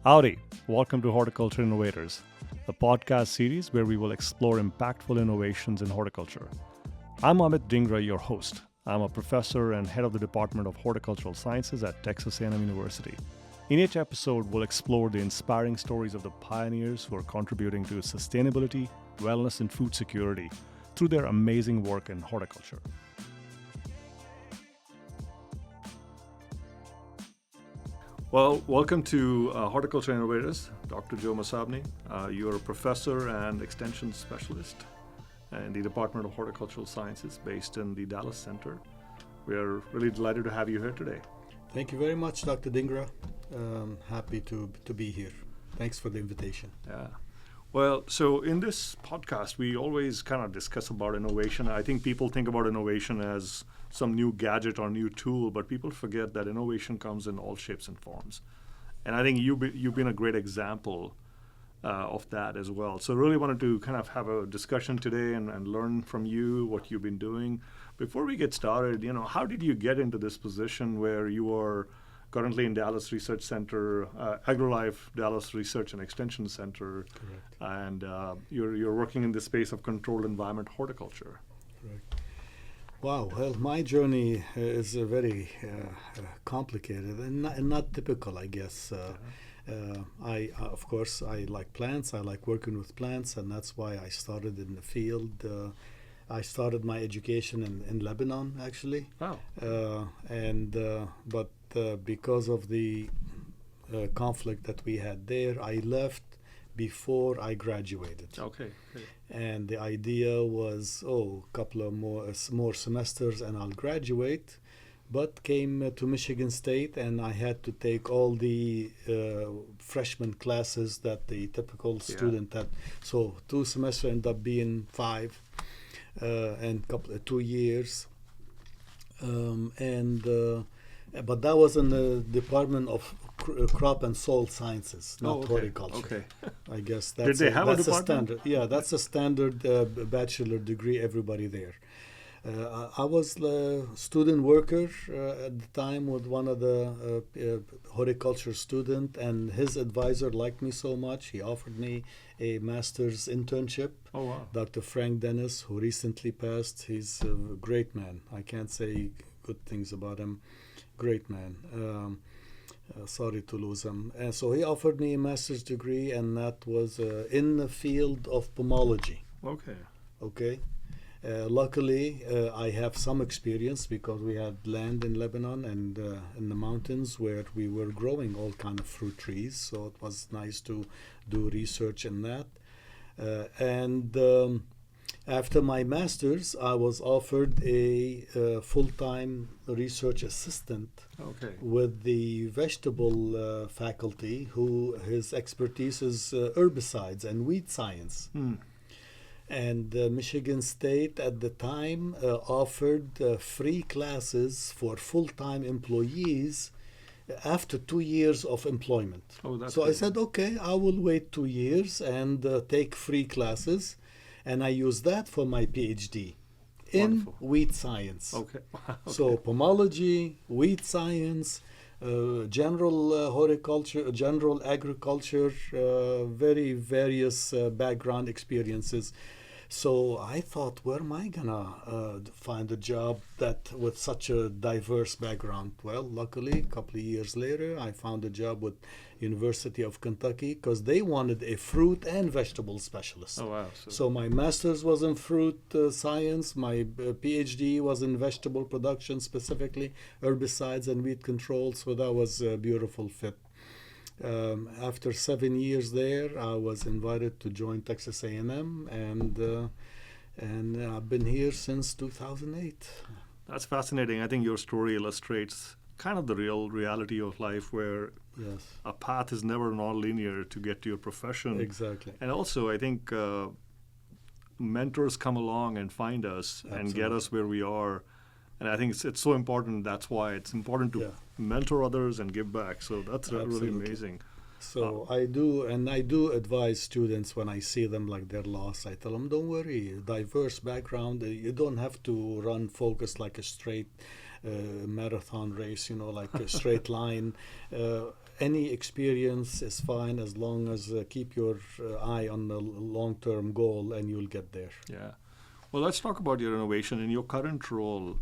Howdy, welcome to Horticulture Innovators, the podcast series where we will explore impactful innovations in horticulture. I'm Amit Dhingra, your host. I'm a professor and head of the Department of Horticultural Sciences at Texas A&M University. In each episode, we'll explore the inspiring stories of the pioneers who are contributing to sustainability, wellness, and food security through their amazing work in horticulture. Well, welcome to Horticulture Innovators, Dr. Joe Masabni. You're a professor and extension specialist in the Department of Horticultural Sciences based in the Dallas Center. We are really delighted to have you here today. Thank you very much, Dr. Dhingra. Happy to be here. Thanks for the invitation. Yeah. Well, so in this podcast, we always kind of discuss about innovation. I think people think about innovation as some new gadget or new tool, but people forget that innovation comes in all shapes and forms. And I think you've been a great example of that as well. So really wanted to kind of have a discussion today and learn from you what you've been doing. Before we get started, how did you get into this position where you are currently in Dallas Research Center, AgriLife Dallas Research and Extension Center? Correct. And you're working in the space of controlled environment horticulture. Correct. Wow. Well, my journey is very complicated and not typical, I guess. Of course, I like plants. I like working with plants, and that's why I started in the field. I started my education in Lebanon, actually. Wow. But because of the conflict that we had there, I left before I graduated. Okay. And the idea was, a couple of more semesters and I'll graduate. But came to Michigan State and I had to take all the freshman classes that the typical student had. So 2 semesters ended up being 5 and 2 years. But that was in the Department of Crop and Soil Sciences, not horticulture. Okay. I guess Did they have a department? standard. Yeah, that's a standard bachelor degree. Everybody there. I was a student worker at the time with one of the horticulture student, and his advisor liked me so much, he offered me a master's internship. Oh, wow. Dr. Frank Dennis, who recently passed, he's a great man. I can't say good things about him. Great man. Sorry to lose him. And so he offered me a master's degree, and that was in the field of pomology. Okay. Luckily, I have some experience because we had land in Lebanon and in the mountains where we were growing all kind of fruit trees. So it was nice to do research in that. After my master's, I was offered a full-time research assistant with the vegetable faculty, who his expertise is herbicides and weed science. And Michigan State at the time offered free classes for full-time employees after 2 years of employment. So I said, okay, I will wait 2 years and take free classes. And I used that for my PhD in weed science. So pomology, weed science, general horticulture, general agriculture, very various background experiences. So I thought, where am I gonna find a job that with such a diverse background? Well, luckily, a couple of years later, I found a job with University of Kentucky because they wanted a fruit and vegetable specialist. Oh, wow. So my master's was in fruit science. My PhD was in vegetable production, specifically herbicides and weed control. So that was a beautiful fit. After 7 years there, I was invited to join Texas A&M, and I've been here since 2008. That's fascinating. I think your story illustrates kind of the reality of life, where a path is never non-linear to get to your profession. Exactly. And also, I think mentors come along and find us and get us where we are. And I think it's so important. That's why it's important to mentor others and give back. So that's really amazing. So I do advise students when I see them like they're lost. I tell them, don't worry, diverse background. You don't have to run focused like a straight marathon race, like a straight line. any experience is fine as long as keep your eye on the long-term goal, and you'll get there. Yeah. Well, let's talk about your innovation. In your current role,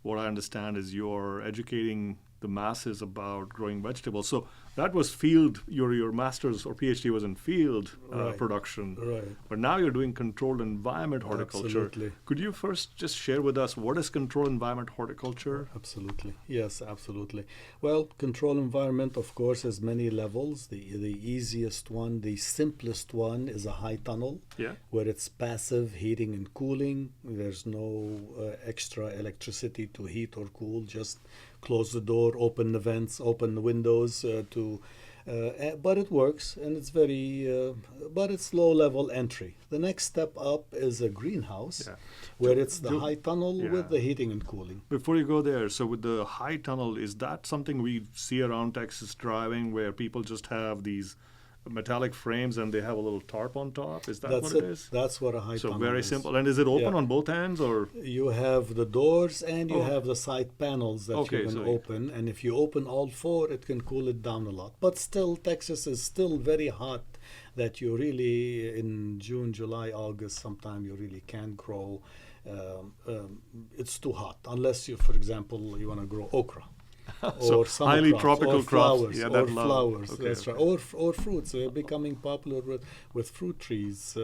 what I understand is you're educating the masses about growing vegetables. So that was field, your master's or PhD was in field production. Right. But now you're doing controlled environment horticulture. Absolutely. Could you first just share with us what is controlled environment horticulture? Absolutely. Yes, absolutely. Well, control environment, of course, has many levels. The easiest one, the simplest one is a high tunnel, where it's passive heating and cooling. There's no extra electricity to heat or cool, just close the door, open the vents, open the windows but it works, and it's but it's low-level entry. The next step up is a greenhouse, where it's the high tunnel with the heating and cooling. Before you go there, so with the high tunnel, is that something we see around Texas driving, where people just have these metallic frames and they have a little tarp on top? Is that what it is? That's what a high tunnel is. So very simple. And is it open on both ends, or? You have the doors and you have the side panels that you can open. And if you open all four, it can cool it down a lot. But still, Texas is still very hot, that you really, in June, July, August, sometime you really can't grow. It's too hot, unless you, for example, you want to grow okra. So highly tropical flowers, crops, or flowers. That's right. Or fruits. They're becoming popular with fruit trees.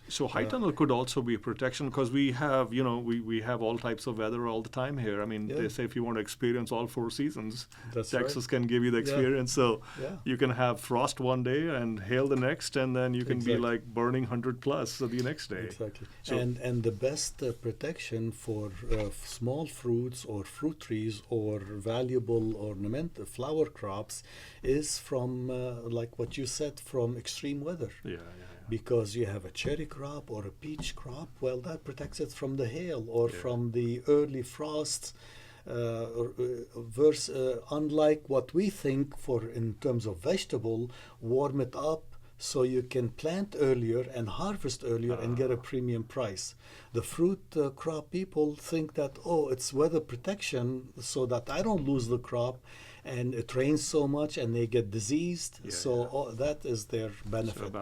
So high tunnel could also be a protection, because we have, we have all types of weather all the time here. I mean, they say if you want to experience all four seasons, Texas can give you the experience. So you can have frost one day and hail the next, and then you can be like burning 100 plus the next day. Exactly. So and the best protection for small fruits or fruit trees or valuable ornamental flower crops is from, like what you said, from extreme weather. Because you have a cherry crop or a peach crop, well, that protects it from the hail or from the early frosts. Unlike what we think for in terms of vegetable, warm it up so you can plant earlier and harvest earlier and get a premium price. The fruit crop people think that, it's weather protection so that I don't lose the crop, and it rains so much and they get diseased. That is their benefit.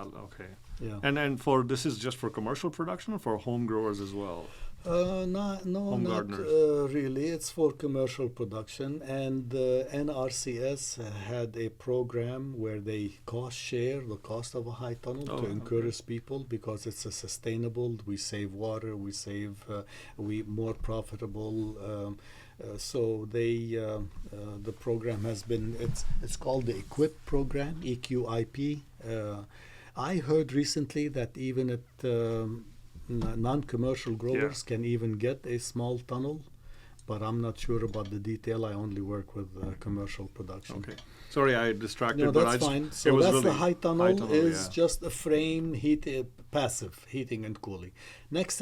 And this is just for commercial production or for home growers as well? Not really. It's for commercial production, and NRCS had a program where they cost share the cost of a high tunnel to encourage people, because it's a sustainable. We save water. We save. We more profitable. So the program has been. It's called the EQIP program, EQIP. I heard recently that even at non-commercial growers can even get a small tunnel, but I'm not sure about the detail. I only work with commercial production. Okay. Sorry, I distracted. No, that's fine. So that's the high tunnel. Just a frame, passive heating and cooling. Next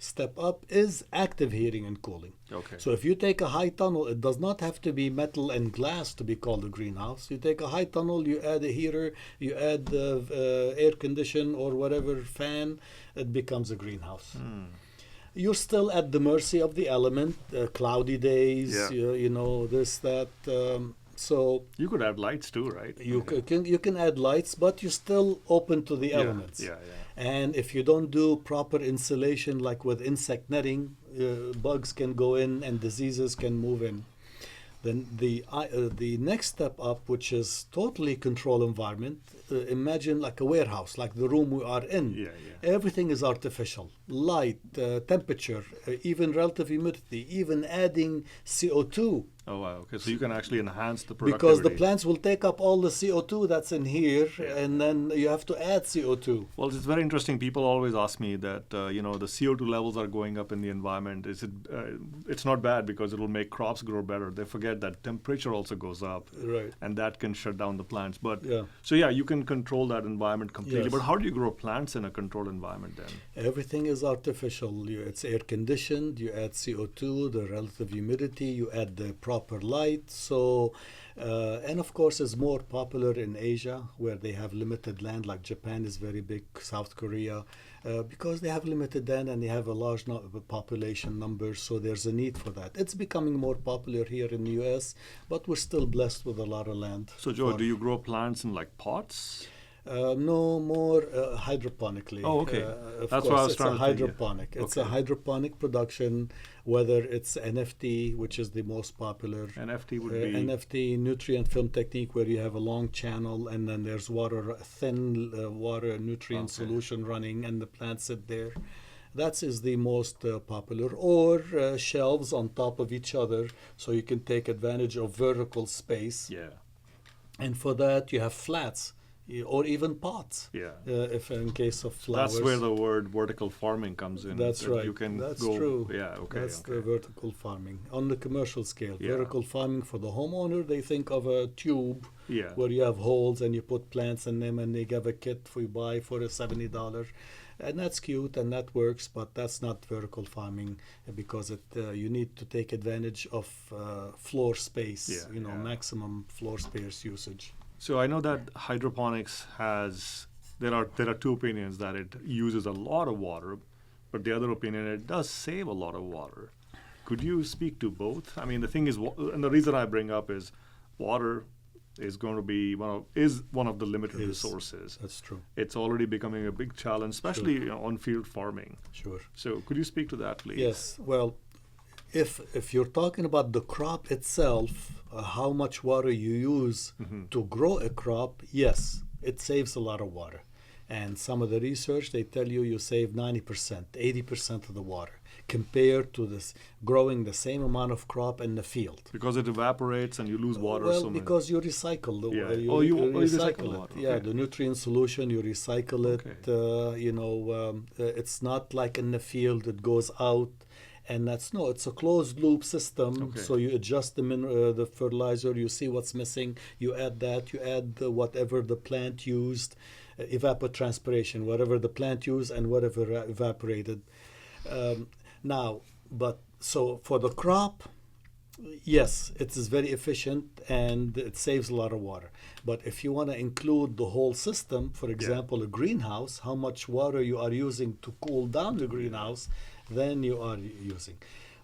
step up is active heating and cooling. So if you take a high tunnel, it does not have to be metal and glass to be called a greenhouse. You take a high tunnel, you add a heater, you add the air condition or whatever fan, it becomes a greenhouse. You're still at the mercy of the element, cloudy days, this, that. So you could add lights too, right? You can add lights, but you're still open to the elements. And if you don't do proper insulation, like with insect netting, bugs can go in and diseases can move in. Then the next step up, which is totally control environment, imagine like a warehouse, like the room we are in. Everything is artificial. Light, temperature, even relative humidity, even adding CO2. Oh, wow. Okay, so you can actually enhance the productivity. Because the plants will take up all the CO2 that's in here, and then you have to add CO2. Well, it's very interesting. People always ask me that, the CO2 levels are going up in the environment. It's not bad because it will make crops grow better. They forget that temperature also goes up. Right. And that can shut down the plants. But you can control that environment completely. Yes. But how do you grow plants in a controlled environment then? Everything is artificial. It's air conditioned. You add CO2, the relative humidity. You add the proper proper light. So, and of course, it's more popular in Asia where they have limited land, like Japan is very big, South Korea, because they have limited land and they have a large population numbers. So there's a need for that. It's becoming more popular here in the US, but we're still blessed with a lot of land. So, Joe, do you grow plants in like pots? No, more hydroponically. Oh, okay. That's what I was it's trying a to think, hydroponic. yeah. It's Okay. a hydroponic production, whether it's NFT, which is the most popular. NFT would be NFT, nutrient film technique, where you have a long channel and then there's thin water nutrient solution running and the plants sit there. That is the most popular. Or shelves on top of each other, so you can take advantage of vertical space. Yeah. And for that, you have flats or even pots. Yeah. If in case of flowers. That's where the word vertical farming comes in. That's right. You can That's go, true. Yeah, okay. That's okay. the vertical farming. On the commercial scale, Yeah. vertical farming for the homeowner, they think of a tube Yeah. where you have holes and you put plants in them, and they give a kit for you buy for $70. And that's cute and that works, but that's not vertical farming because you need to take advantage of floor space, maximum floor space usage. So I know that hydroponics there are two opinions, that it uses a lot of water, but the other opinion, it does save a lot of water. Could you speak to both? I mean, the thing is, and the reason I bring up is water is going to be one of the limited resources. That's true. It's already becoming a big challenge, especially on-field farming. Sure. So could you speak to that, please? Yes. Well, if you're talking about the crop itself, how much water you use to grow a crop, yes, it saves a lot of water. And some of the research, they tell you save 90%, 80% of the water compared to this growing the same amount of crop in the field. Because it evaporates and you lose water. Well, because you recycle the water. You recycle it. Water. Yeah, Okay. the nutrient solution, you recycle it. Okay. It's not like in the field it goes out. And it's a closed loop system. Okay. So you adjust the fertilizer, you see what's missing, you add that, you add whatever the plant used, evapotranspiration, whatever the plant used and whatever evaporated. So for the crop, yes, it is very efficient and it saves a lot of water. But if you want to include the whole system, for example, a greenhouse, how much water you are using to cool down the greenhouse, then you are using.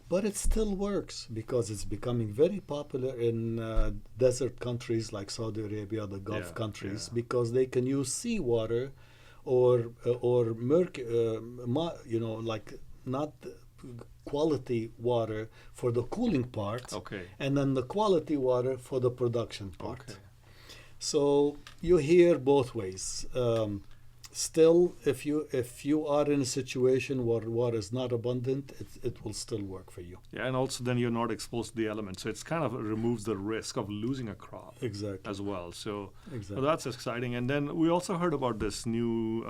But it still works because it's becoming very popular in desert countries like Saudi Arabia, the Gulf countries, because they can use seawater or like not quality water for the cooling part, and then the quality water for the production part. Okay. So you hear both ways. Still, if you are in a situation where water is not abundant, it will still work for you. Yeah, and also then you're not exposed to the elements, so it's kind of removes the risk of losing a crop. Exactly. As well. So exactly. That's exciting. And then we also heard about this new,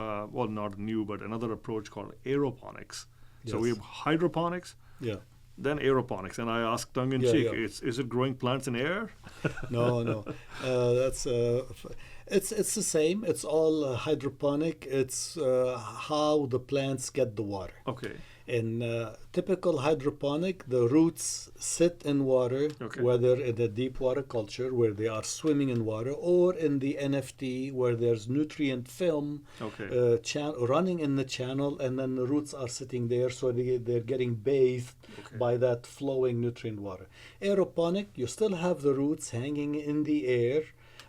not new, but another approach called aeroponics. Yes. So we have hydroponics. Yeah. Then aeroponics, and I asked tongue in cheek, yeah. Is it growing plants in air? No. It's the same. It's all hydroponic. It's how the plants get the water. Okay. In typical hydroponic, the roots sit in water, whether in the deep water culture where they are swimming in water, or in the NFT where there's nutrient film running in the channel, and then the roots are sitting there, so they're getting bathed by that flowing nutrient water. Aeroponic, you still have the roots hanging in the air,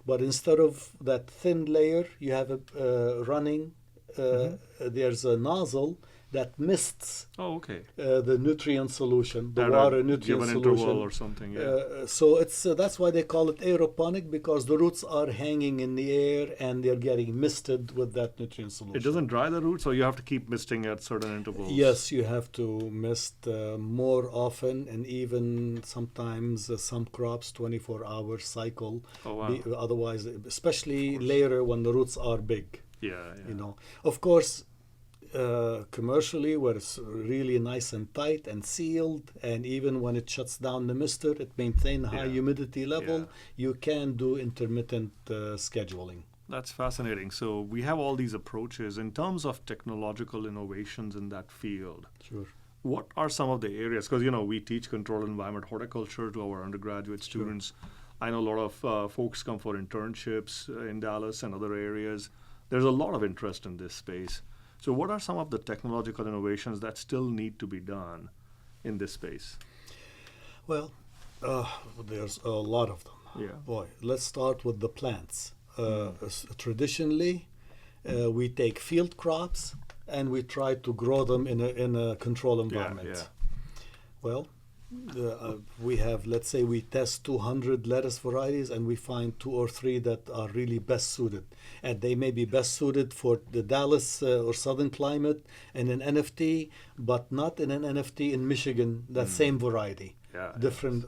but instead of that thin layer, you have a running, there's a nozzle that mists the nutrient solution, the water nutrient solution. Interval or something, so it's that's why they call it aeroponic, because the roots are hanging in the air and they're getting misted with that nutrient solution. It doesn't dry the roots, or you have to keep misting at certain intervals? Yes, you have to mist more often, and even sometimes some crops 24-hour cycle. Oh, wow. Otherwise, especially later when the roots are big. Yeah. Of course, commercially, where it's really nice and tight and sealed, and even when it shuts down the mister, it maintains high humidity level. You can do intermittent scheduling. That's fascinating. So we have all these approaches in terms of technological innovations in that field. Sure. what are some of the areas? Because, we teach controlled environment horticulture to our undergraduate students. I know a lot of folks come for internships in Dallas and other areas. There's a lot of interest in this space. So what are some of the technological innovations that still need to be done in this space? Well, there's a lot of them. Yeah. Boy, let's start with the plants. Traditionally, we take field crops and we try to grow them in a controlled environment. Yeah. Well, we have, let's say we test 200 lettuce varieties and we find 2 or 3 that are really best suited. And they may be best suited for the Dallas or southern climate in an NFT, but not in an NFT in Michigan, that same variety. Yeah. Different.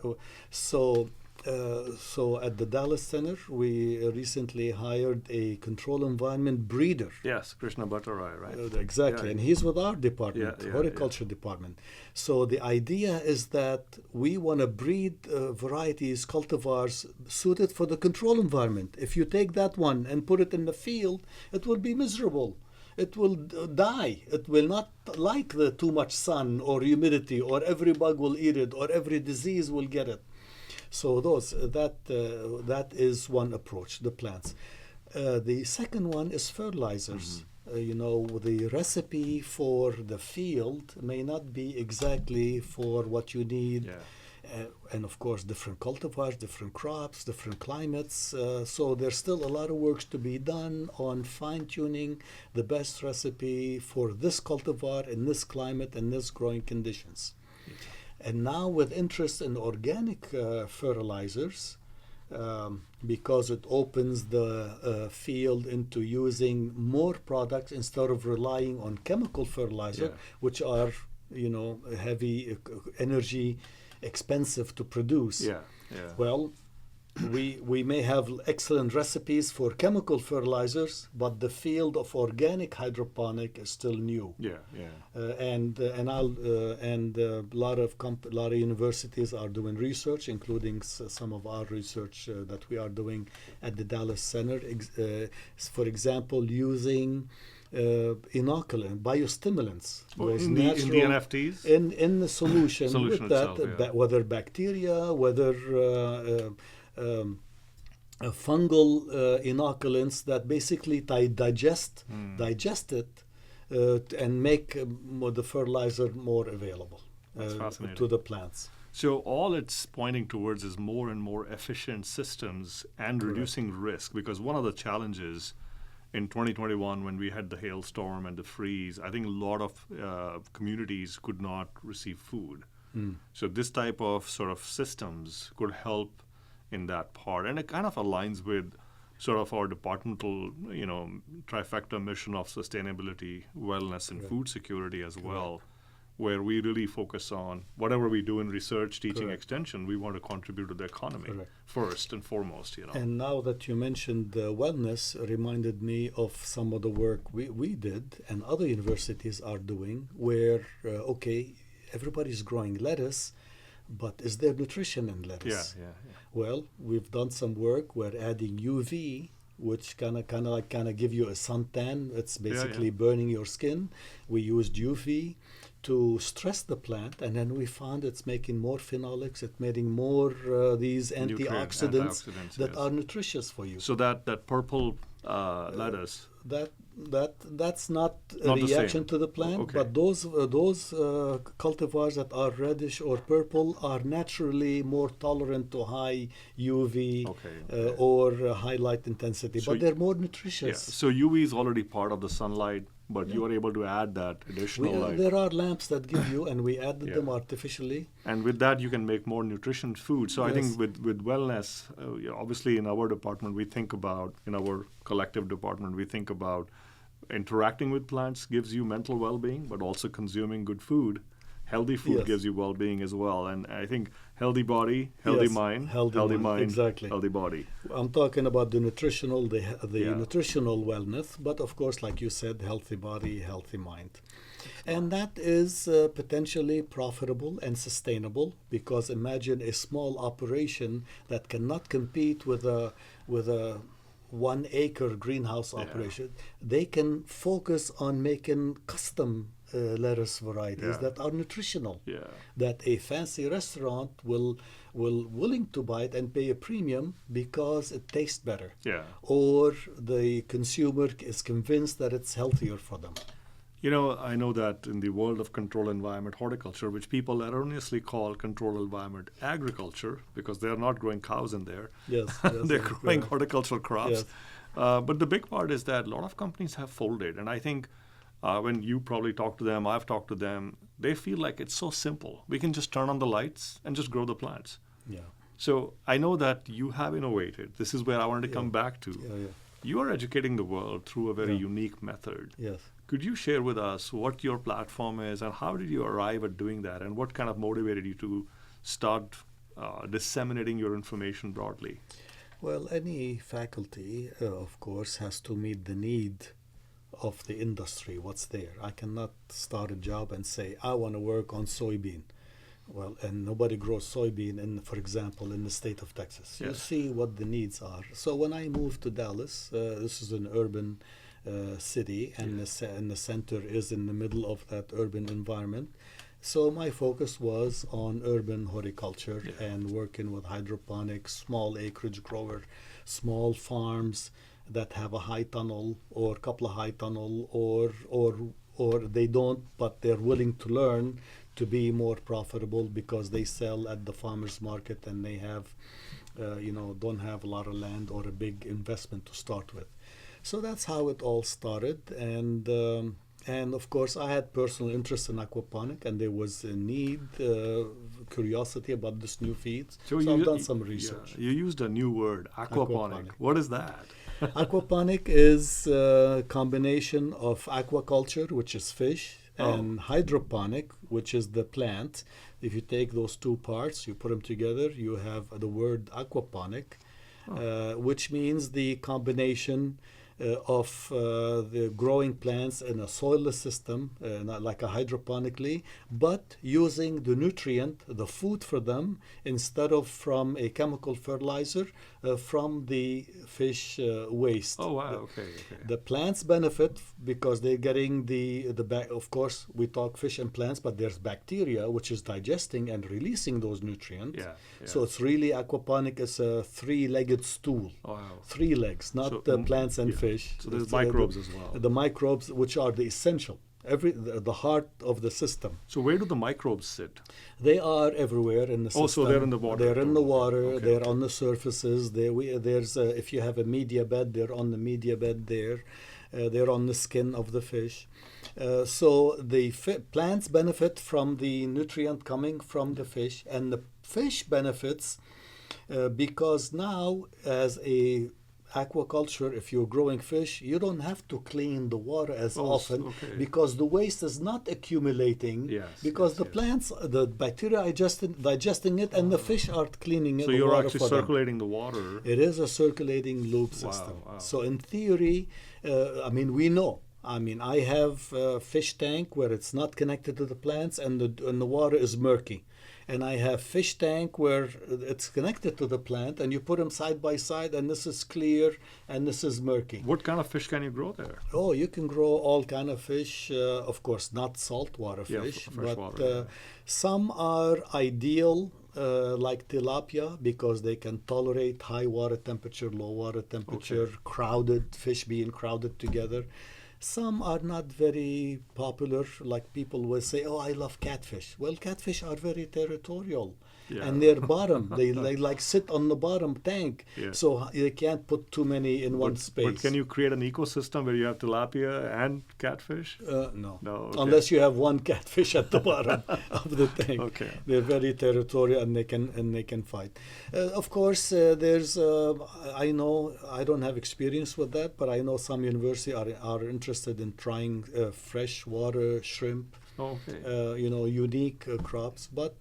So at the Dallas Center, we recently hired a control environment breeder. Yes, Krishna Bhattarai, right? Exactly, Yeah. and he's with our department, horticulture department. So the idea is that we want to breed varieties, cultivars suited for the control environment. If you take that one and put it in the field, it will be miserable. It will die. It will not like the too much sun or humidity, or every bug will eat it, or every disease will get it. So that is one approach, the plants. The second one is fertilizers. The recipe for the field may not be exactly for what you need. Yeah. And of course, different cultivars, different crops, different climates. So there's still a lot of work to be done on fine-tuning the best recipe for this cultivar in this climate and this growing conditions. And now with interest in organic fertilizers, because it opens the field into using more products instead of relying on chemical fertilizer, which are, heavy energy, expensive to produce. Yeah. Well, we may have excellent recipes for chemical fertilizers, but the field of organic hydroponic is still new. And a lot of universities are doing research, including some of our research that we are doing at the Dallas Center. For example, using inoculant biostimulants, in the NFTs, in the solution with itself, that, whether bacteria, whether fungal inoculants that basically digest it and make the fertilizer more available to the plants. So all it's pointing towards is more and more efficient systems and reducing risk, because one of the challenges in 2021 when we had the hailstorm and the freeze, I think a lot of communities could not receive food. So this type of sort of systems could help in that part, and it kind of aligns with sort of our departmental, trifecta mission of sustainability, wellness, and food security as well, where we really focus on whatever we do in research, teaching, extension. We want to contribute to the economy first and foremost. And now that you mentioned wellness, reminded me of some of the work we did and other universities are doing, where everybody's growing lettuce, but is there nutrition in lettuce? Yeah. Well, we've done some work. We're adding UV, which kind of give you a suntan. It's basically burning your skin. We used UV to stress the plant, and then we found it's making more phenolics. It's making more these antioxidants that are nutritious for you. So that purple lettuce. That's not a reaction to the plant, but those cultivars that are reddish or purple are naturally more tolerant to high UV or high light intensity, but they're more nutritious. So UV is already part of the sunlight, but you are able to add that additional light. There are lamps that give you, and we added them artificially. And with that, you can make more nutritious food. So I think with wellness, obviously in our department, we think about, in our collective department, we think about interacting with plants gives you mental well-being, but also consuming good food. Healthy food gives you well-being as well. And I think healthy body, healthy mind, healthy mind, exactly. Healthy body. I'm talking about the nutritional, the nutritional wellness, but of course, like you said, healthy body, healthy mind. And that is potentially profitable and sustainable, because imagine a small operation that cannot compete with a 1 acre greenhouse operation. They can focus on making custom lettuce varieties that are nutritional. That a fancy restaurant will willing to buy it and pay a premium because it tastes better. Or the consumer is convinced that it's healthier for them. You know, I know that in the world of controlled environment horticulture, which people erroneously call controlled environment agriculture because they're not growing cows in there. They're growing horticultural crops. But the big part is that a lot of companies have folded. And I think when you probably talk to them, I've talked to them, they feel like it's so simple. We can just turn on the lights and just grow the plants. So I know that you have innovated. This is where I wanted to come back to. You are educating the world through a very unique method. Could you share with us what your platform is and how did you arrive at doing that and what kind of motivated you to start disseminating your information broadly? Well, any faculty, of course, has to meet the need of the industry, what's there. I cannot start a job and say, I want to work on soybean. Well, and nobody grows soybean, for example, in the state of Texas. You see what the needs are. So when I moved to Dallas, this is an urban city, and the center is in the middle of that urban environment. So my focus was on urban horticulture and working with hydroponics, small acreage grower, small farms that have a high tunnel or a couple of high tunnel, or they don't, but they're willing to learn to be more profitable because they sell at the farmers market and they have, don't have a lot of land or a big investment to start with. So that's how it all started, and of course I had personal interest in aquaponic, and there was a need, curiosity about this new feeds. So I've done some research. You used a new word, aquaponic. What is that? Aquaponic is a combination of aquaculture, which is fish, and hydroponic, which is the plant. If you take those two parts, you put them together, you have the word aquaponic, which means the combination of the growing plants in a soilless system, not like a hydroponically, but using the nutrient, the food for them, instead of from a chemical fertilizer, from the fish waste. Oh, wow, The plants benefit because they're getting of course, we talk fish and plants, but there's bacteria which is digesting and releasing those nutrients. So it's really aquaponic is a three-legged stool. Three legs, not plants and fish. So there's microbes as well. The microbes, which are the essential, the heart of the system. So where do the microbes sit? They are everywhere in the system. Oh, so they're in the water. They're in the water. They're on the surfaces. If you have a media bed, they're on the media bed there. They're on the skin of the fish. So the plants benefit from the nutrient coming from the fish, and the fish benefits because now, as a aquaculture, if you're growing fish, you don't have to clean the water as often because the waste is not accumulating because the plants, the bacteria are digesting it, and the fish are cleaning it. So you're actually circulating the water. It is a circulating loop system. So in theory, we know. I have a fish tank where it's not connected to the plants and the water is murky. And I have fish tank where it's connected to the plant, and you put them side by side, and this is clear and this is murky. What kind of fish can you grow there? Oh, you can grow all kind of fish. Of course, not saltwater fish, but some are ideal, like tilapia, because they can tolerate high water temperature, low water temperature, crowded fish being crowded together. Some are not very popular, like people will say, oh, I love catfish. Well, catfish are very territorial. And they're bottom. They like sit on the bottom tank. So you can't put too many in one space. But can you create an ecosystem where you have tilapia and catfish? No. Unless you have one catfish at the bottom of the tank. They're very territorial, and they can fight. Of course, there's I know, I don't have experience with that, but I know some universities are interested in trying freshwater shrimp. Unique crops, but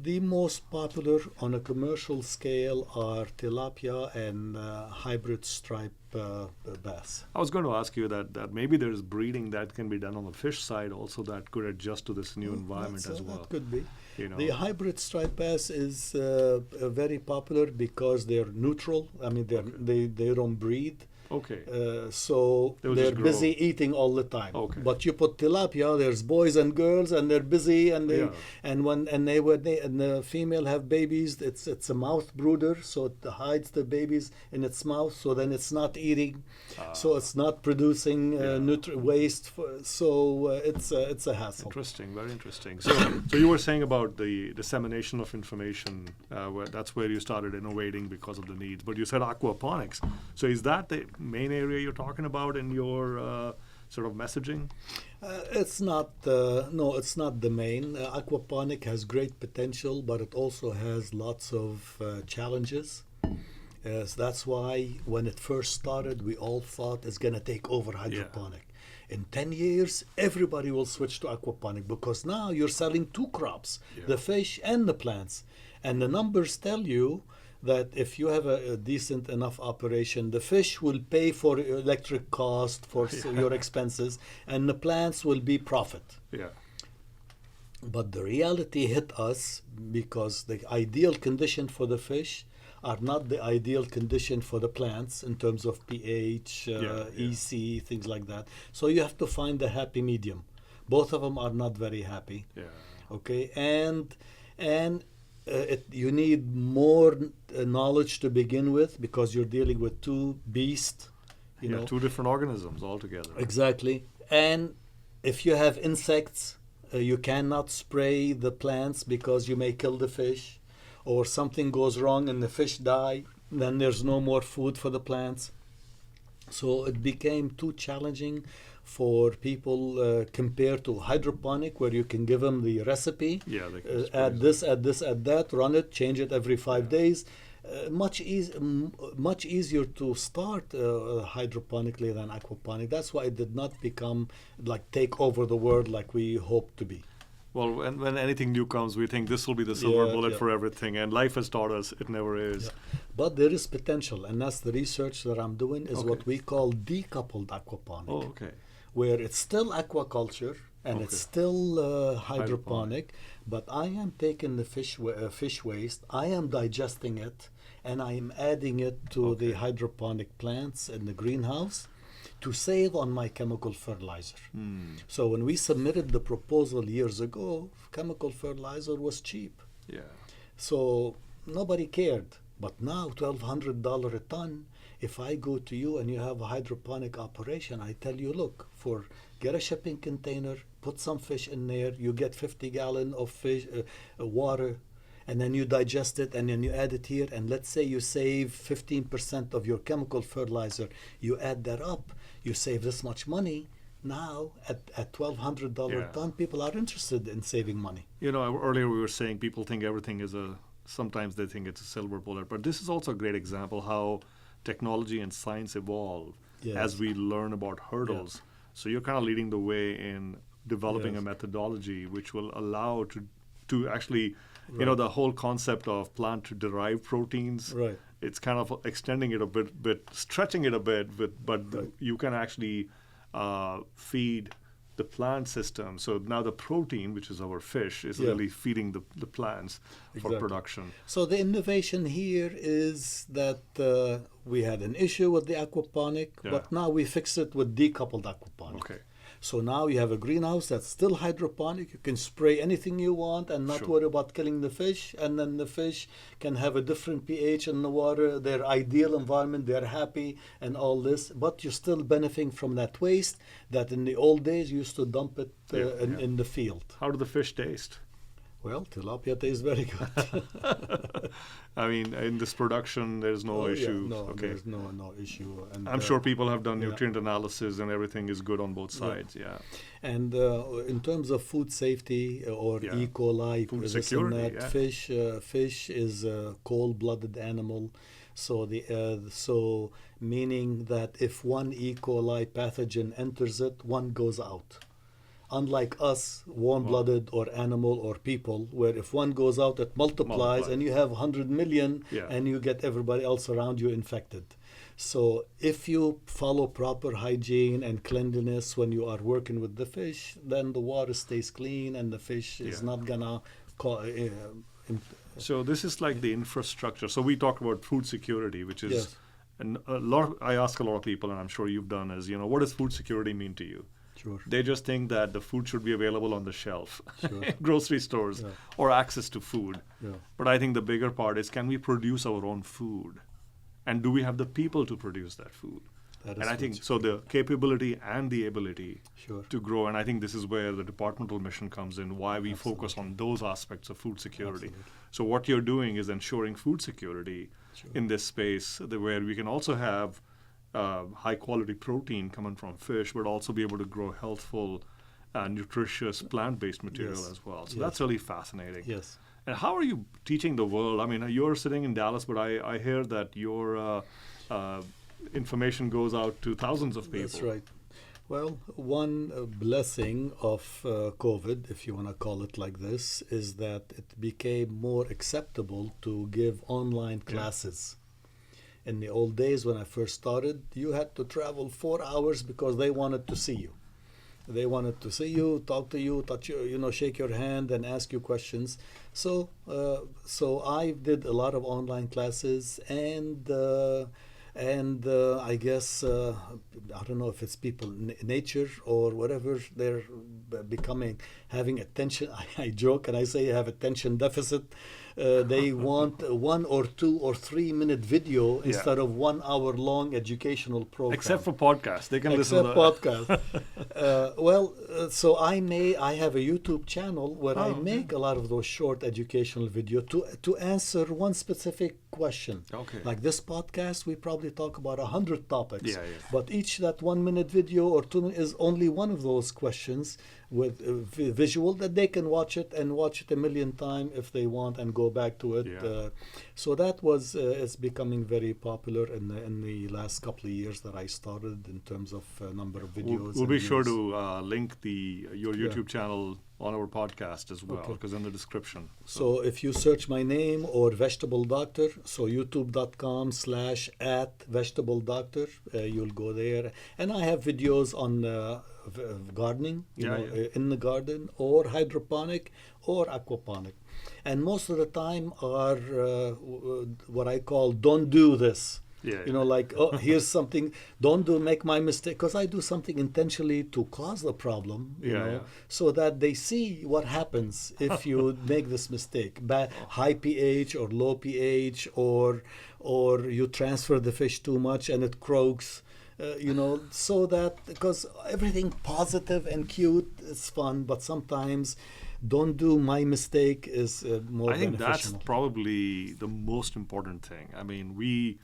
the most popular on a commercial scale are tilapia and hybrid striped bass. I was going to ask you that maybe there's breeding that can be done on the fish side also that could adjust to this new environment as well. That could be. The hybrid striped bass is very popular because they're neutral. They don't breed. Okay. So they're busy eating all the time. Okay. But you put tilapia, there's boys and girls, and they're busy, and they and the female have babies, it's a mouth brooder, so it hides the babies in its mouth, so then it's not eating, so it's not producing waste. It's a hassle. Interesting, very interesting. So you were saying about the dissemination of information, that's where you started innovating because of the needs. But you said aquaponics. So is that the main area you're talking about in your sort of messaging? It's not. No, it's not the main. Aquaponic has great potential, but it also has lots of challenges. So that's why when it first started, we all thought it's going to take over hydroponic. In 10 years, everybody will switch to aquaponic because now you're selling two crops, the fish and the plants. And the numbers tell you that if you have a decent enough operation, the fish will pay for electric cost, for your expenses, and the plants will be profit. Yeah. But the reality hit us because the ideal condition for the fish are not the ideal condition for the plants in terms of pH, EC, things like that. So you have to find the happy medium. Both of them are not very happy. Yeah. Okay, and you need more knowledge to begin with because you're dealing with two beasts. You know, two different organisms altogether. Exactly. And if you have insects, you cannot spray the plants because you may kill the fish, or something goes wrong and the fish die, then there's no more food for the plants. So it became too challenging for people compared to hydroponic, where you can give them the recipe, add this, add that, run it, change it every 5 days. Much easier to start hydroponically than aquaponic. That's why it did not become like take over the world like we hoped to be. Well, when anything new comes, we think this will be the silver bullet for everything, and life has taught us it never is. Yeah. But there is potential, and that's the research that I'm doing, is what we call decoupled aquaponic. Oh, okay. Where it's still aquaculture, and it's still hydroponic, but I am taking the fish waste, I am digesting it, and I am adding it to the hydroponic plants in the greenhouse to save on my chemical fertilizer. So when we submitted the proposal years ago, chemical fertilizer was cheap. Yeah. So nobody cared. But now $1,200 a ton, if I go to you and you have a hydroponic operation, I tell you, look, get a shipping container, put some fish in there, you get 50 gallons of fish, water, and then you digest it, and then you add it here, and let's say you save 15% of your chemical fertilizer, you add that up, you save this much money. Now, at $1,200 a ton, people are interested in saving money. You know, earlier we were saying people think everything is sometimes they think it's a silver bullet, but this is also a great example how technology and science evolve as we learn about hurdles. So you're kind of leading the way in developing a methodology which will allow to actually, you know, the whole concept of plant-derived proteins. Right. It's kind of extending it a bit, stretching it a bit, but you can actually feed the plant system. So now the protein, which is our fish, is really feeding the plants for production. So the innovation here is that we had an issue with the aquaponic, but now we fix it with decoupled aquaponic. Okay. So now you have a greenhouse that's still hydroponic. You can spray anything you want and not worry about killing the fish. And then the fish can have a different pH in the water, their ideal environment, they're happy and all this. But you're still benefiting from that waste that in the old days you used to dump it in the field. How do the fish taste? Well, tilapia tastes very good. I mean, in this production, there's no issue. There's no issue. And I'm sure people have done nutrient analysis and everything is good on both sides. And in terms of food safety or E. coli, food security, fish is a cold-blooded animal. So so meaning that if one E. coli pathogen enters it, one goes out. Unlike us, warm-blooded or animal or people, where if one goes out, it multiplies and you have 100 million and you get everybody else around you infected. So if you follow proper hygiene and cleanliness when you are working with the fish, then the water stays clean and the fish is not gonna so this is like the infrastructure. So we talk about food security, which is And I ask a lot of people, and I'm sure you've done, is, what does food security mean to you? Sure. They just think that the food should be available on the shelf, Sure. in grocery stores, Yeah. or access to food. Yeah. But I think the bigger part is, can we produce our own food? And do we have the people to produce that food? That is And I think food so the capability and the ability Sure. to grow, and I think this is where the departmental mission comes in, why we focus Absolutely. on those aspects of food security. Absolutely. So what you're doing is ensuring food security Sure. in this space, where we can also have high quality protein coming from fish, but also be able to grow healthful, nutritious plant-based material Yes. as well. So Yes. that's really fascinating. Yes. And how are you teaching the world? I mean, you're sitting in Dallas, but I hear that your information goes out to thousands of people. That's right. Well, one blessing of COVID, if you want to call it like this, is that it became more acceptable to give online classes. In the old days when I first started, you had to travel 4 hours because they wanted to see you. They wanted to see you, talk to you, touch you, shake your hand and ask you questions. So I did a lot of online classes, and I guess I don't know if it's people nature or whatever, they're having attention. I joke and I say I have attention deficit. They want 1 or 2 or 3 minute video instead of 1 hour long educational program. Except for podcasts, they can listen to podcast. So I have a YouTube channel where I make a lot of those short educational video to answer one specific question. Okay. Like this podcast, we probably talk about 100 topics. Yeah. But each that 1 minute video or 2 minutes is only one of those questions with visual that they can watch it a million times if they want and go back to it. Yeah. So that was it's becoming very popular in the last couple of years that I started in terms of number of videos. We'll be sure views. to link your YouTube channel on our podcast as well, because in the description. So if you search my name or Vegetable Doctor, so youtube.com/@Vegetable Doctor, you'll go there. And I have videos on gardening, in the garden, or hydroponic or aquaponic. And most of the time are what I call don't do this. Like, oh, here's something, don't make my mistake, because I do something intentionally to cause the problem, so that they see what happens if you make this mistake. High pH or low pH, or you transfer the fish too much and it croaks. So that, because everything positive and cute is fun, but sometimes don't do my mistake is more beneficial. I think that's probably the most important thing. I mean, we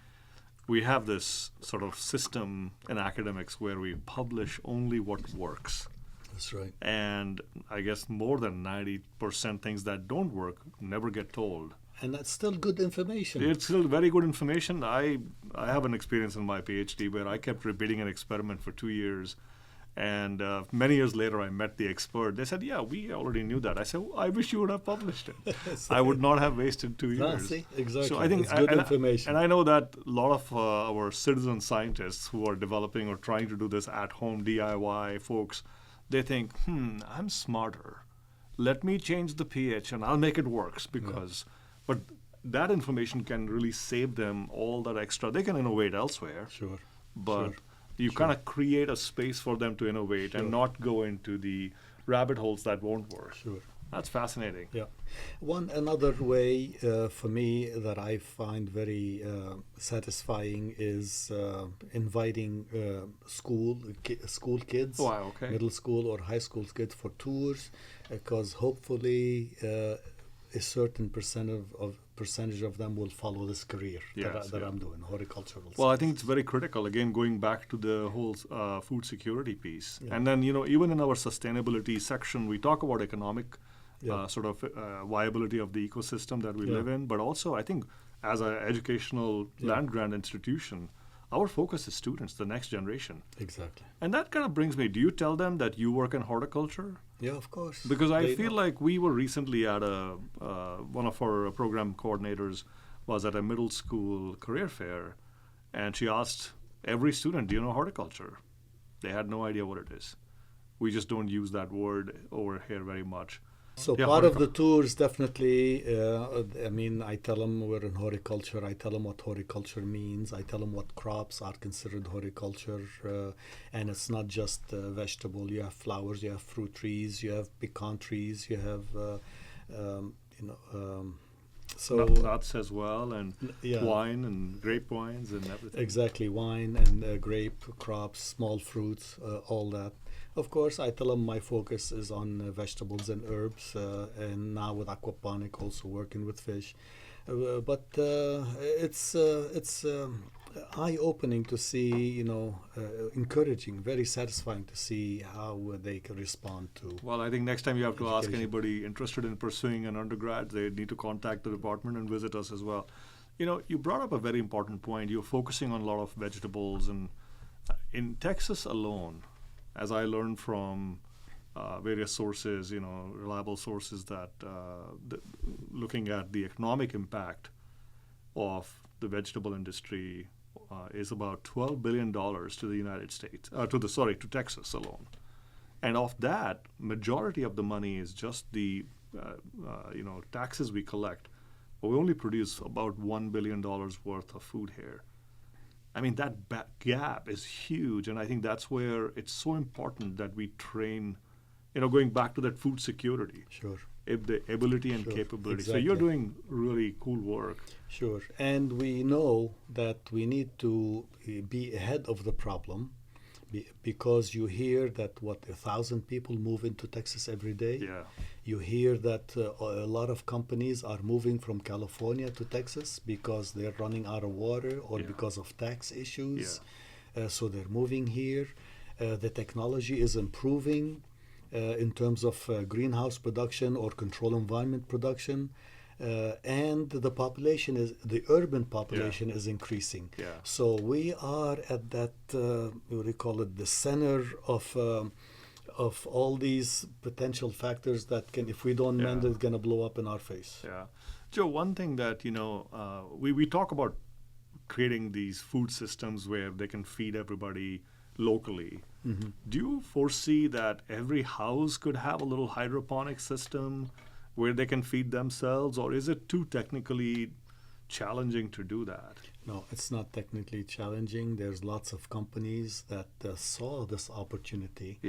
have this sort of system in academics where we publish only what works. That's right. And I guess more than 90% things that don't work never get told. And that's still good information. It's still very good information. I have an experience in my PhD where I kept repeating an experiment for 2 years. And many years later, I met the expert. They said, yeah, we already knew that. I said, well, I wish you would have published it. I would not have wasted 2 years. See? Exactly. So I think it's good information. And I know that a lot of our citizen scientists who are developing or trying to do this at-home DIY folks, they think, I'm smarter. Let me change the pH and I'll make it work. But that information can really save them all that extra. They can innovate elsewhere. Sure. But you kind of create a space for them to innovate and not go into the rabbit holes that won't work. Sure. That's fascinating. Yeah. Another way for me that I find very satisfying is inviting school kids, middle school or high school kids for tours, because hopefully a certain percentage of them will follow this career that I'm doing, horticultural sciences. Well, I think it's very critical, again, going back to the whole food security piece. Yeah. And then, even in our sustainability section, we talk about economic viability of the ecosystem that we live in. But also, I think, as an educational land-grant institution, our focus is students, the next generation. Exactly. And that kind of brings me, do you tell them that you work in horticulture? Yeah, of course. Because I feel like we were recently at one of our program coordinators was at a middle school career fair, and she asked every student, do you know horticulture? They had no idea what it is. We just don't use that word over here very much. So Yeah, part of the tour is definitely, I tell them we're in horticulture. I tell them what horticulture means. I tell them what crops are considered horticulture. And it's not just vegetable. You have flowers, you have fruit trees, you have pecan trees, you have, nuts as well, and wine and grape wines and everything. Exactly, wine and grape crops, small fruits, all that. Of course, I tell them my focus is on vegetables and herbs, and now with aquaponic, also working with fish. But it's eye-opening to see, encouraging, very satisfying to see how they can respond to. Well, I think next time you have to ask anybody interested in pursuing an undergrad, they need to contact the department and visit us as well. You brought up a very important point. You're focusing on a lot of vegetables, and in Texas alone, as I learned from various sources, reliable sources, that looking at the economic impact of the vegetable industry is about $12 billion to the United States, to Texas alone. And of that, majority of the money is just the taxes we collect. But we only produce about $1 billion worth of food here. I mean, that gap is huge, and I think that's where it's so important that we train, going back to that food security. Sure. The ability and capability. Exactly. So you're doing really cool work. Sure. And we know that we need to be ahead of the problem, because you hear that 1,000 people move into Texas every day. Yeah. You hear that a lot of companies are moving from California to Texas because they're running out of water or because of tax issues. Yeah. So they're moving here. The technology is improving in terms of greenhouse production or control environment production. And the urban population is increasing. Yeah. So we are at that, what do you call it, the center of all these potential factors that can, if we don't mend it, going to blow up in our face. Yeah. Joe, one thing that, we talk about creating these food systems where they can feed everybody locally. Mm-hmm. Do you foresee that every house could have a little hydroponic system where they can feed themselves, or is it too technically challenging to do that? No, it's not technically challenging. There's lots of companies that saw this opportunity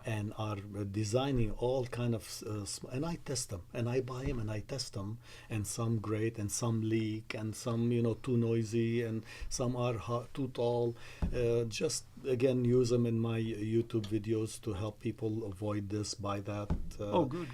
and are designing all kind of, and I test them, and I buy them, and I test them, and some great, and some leak, and some, too noisy, and some are too tall. Just, again, use them in my YouTube videos to help people avoid this, buy that. Good.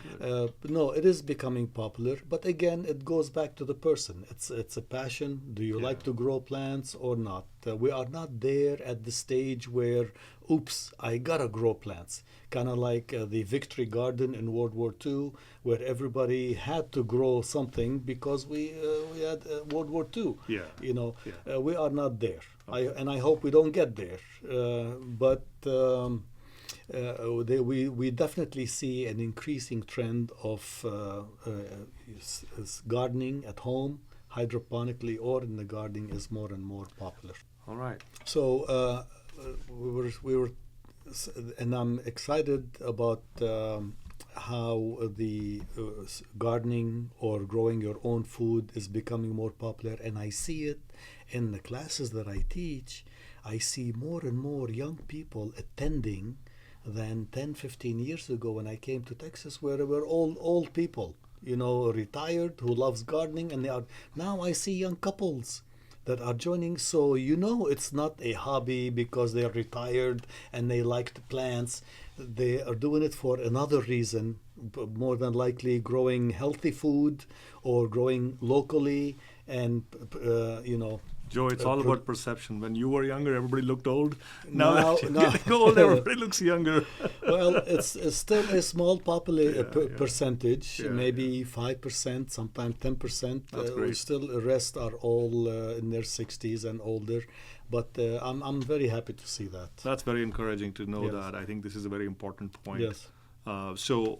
No, it is becoming popular, but again, it goes back to the person. It's a passion. Do you like to grow plants or not? We are not there at the stage where, oops, I gotta grow plants. Kind of like the Victory Garden in World War II, where everybody had to grow something because we had World War II. We are not there. Okay. And I hope we don't get there. But we definitely see an increasing trend of gardening at home, hydroponically or in the garden, is more and more popular. All right. So we were, and I'm excited about how the gardening or growing your own food is becoming more popular, and I see it in the classes that I teach. I see more and more young people attending than 10, 15 years ago when I came to Texas, where they were all old people, retired, who loves gardening, and now I see young couples that are joining. So it's not a hobby because they're retired and they like the plants. They are doing it for another reason, more than likely growing healthy food or growing locally, and Joe, it's all about perception. When you were younger, everybody looked old. Now that you're getting old, everybody looks younger. Well, it's still a small percentage, maybe 5%, sometimes 10%. That's great. Still, the rest are all in their 60s and older. But I'm very happy to see that. That's very encouraging to know that. I think this is a very important point. Yes. So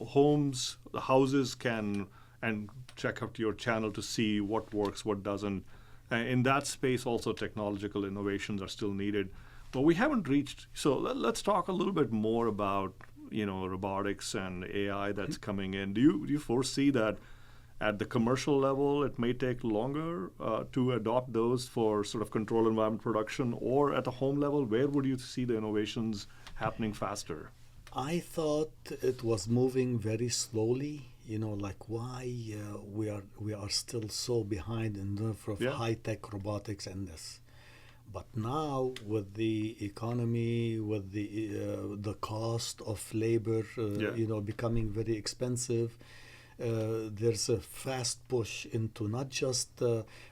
houses can, and check out your channel to see what works, what doesn't. In that space, also technological innovations are still needed. But we haven't reached, so let's talk a little bit more about robotics and AI that's coming in. Do you foresee that at the commercial level, it may take longer to adopt those for sort of controlled environment production, or at the home level, where would you see the innovations happening faster? I thought it was moving very slowly. Like why we are still so behind in terms of high-tech robotics and this. But now, with the economy, with the cost of labor, becoming very expensive, there's a fast push into not just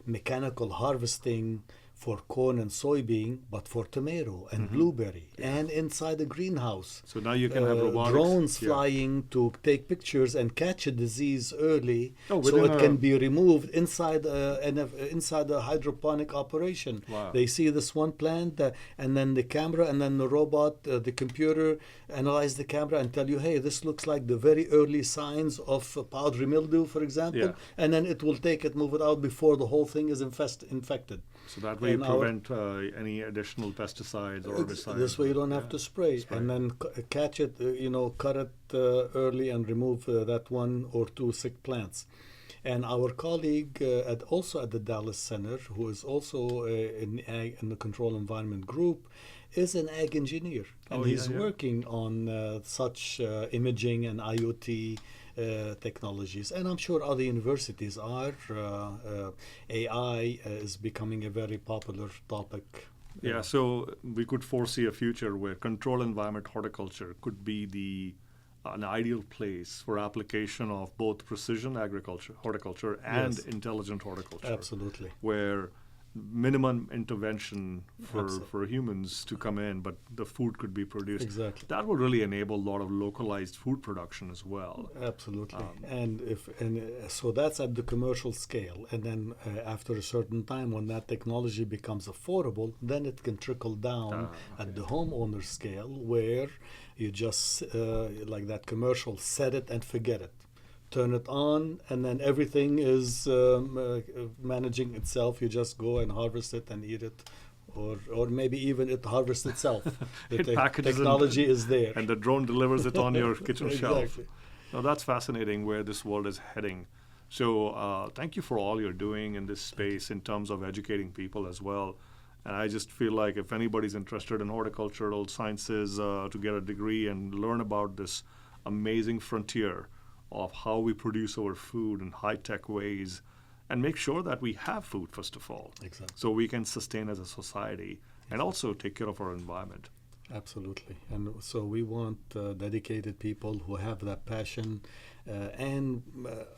mechanical harvesting for corn and soybean, but for tomato and blueberry, and inside the greenhouse. So now you can have robotics. Drones flying to take pictures and catch a disease early, so it can be removed inside inside a hydroponic operation. Wow. They see this one plant, and then the camera, and then the robot, the computer analyze the camera and tell you, hey, this looks like the very early signs of powdery mildew, for example, and then it will move it out before the whole thing is infected. So that way you prevent any additional pesticides or herbicides. This way you don't have to spray. And then catch it, cut it early and remove that one or two sick plants. And our colleague also at the Dallas Center, who is also in the Control Environment Group, is an ag engineer. And he's working on such imaging and IoT technologies, and I'm sure other universities are. AI is becoming a very popular topic. Yeah, so we could foresee a future where controlled environment horticulture could be an ideal place for application of both precision agriculture, horticulture, and intelligent horticulture. Absolutely. Where minimum intervention for humans to come in, but the food could be produced. Exactly. That would really enable a lot of localized food production as well. Absolutely. So that's at the commercial scale. And then after a certain time, when that technology becomes affordable, then it can trickle down at the homeowner scale, where you just, like that commercial, set it and forget it. Turn it on, and then everything is managing itself. You just go and harvest it and eat it, or maybe even it harvests itself. The technology is there, and the drone delivers it on your kitchen shelf. Exactly. Now that's fascinating where this world is heading. So thank you for all you're doing in this space in terms of educating people as well. And I just feel like if anybody's interested in horticultural sciences to get a degree and learn about this amazing frontier of how we produce our food in high-tech ways, and make sure that we have food, first of all, so we can sustain as a society and also take care of our environment. Absolutely. And so we want dedicated people who have that passion and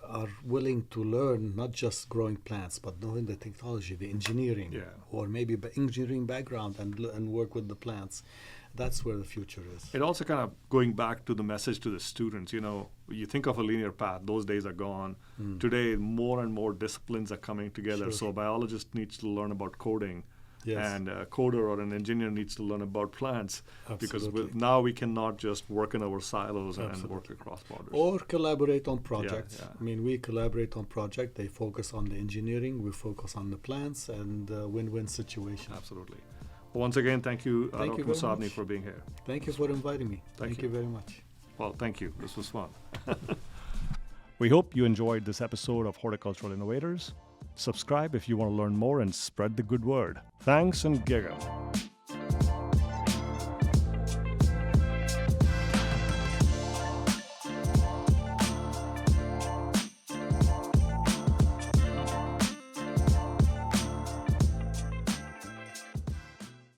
are willing to learn not just growing plants, but knowing the technology, the engineering, or maybe engineering background and work with the plants. That's where the future is. It also kind of going back to the message to the students, you think of a linear path, those days are gone. Today, more and more disciplines are coming together. So a biologist needs to learn about coding, and a coder or an engineer needs to learn about plants. Absolutely. Because now we cannot just work in our silos and work across borders. Or collaborate on projects. I mean, we collaborate on projects. They focus on the engineering, we focus on the plants, and win-win situation. Absolutely. Once again, thank you, Dr. Masabni, for being here. Thank you for inviting me. Thank you very much. Well, thank you. This was fun. We hope you enjoyed this episode of Horticultural Innovators. Subscribe if you want to learn more and spread the good word. Thanks and gig 'em.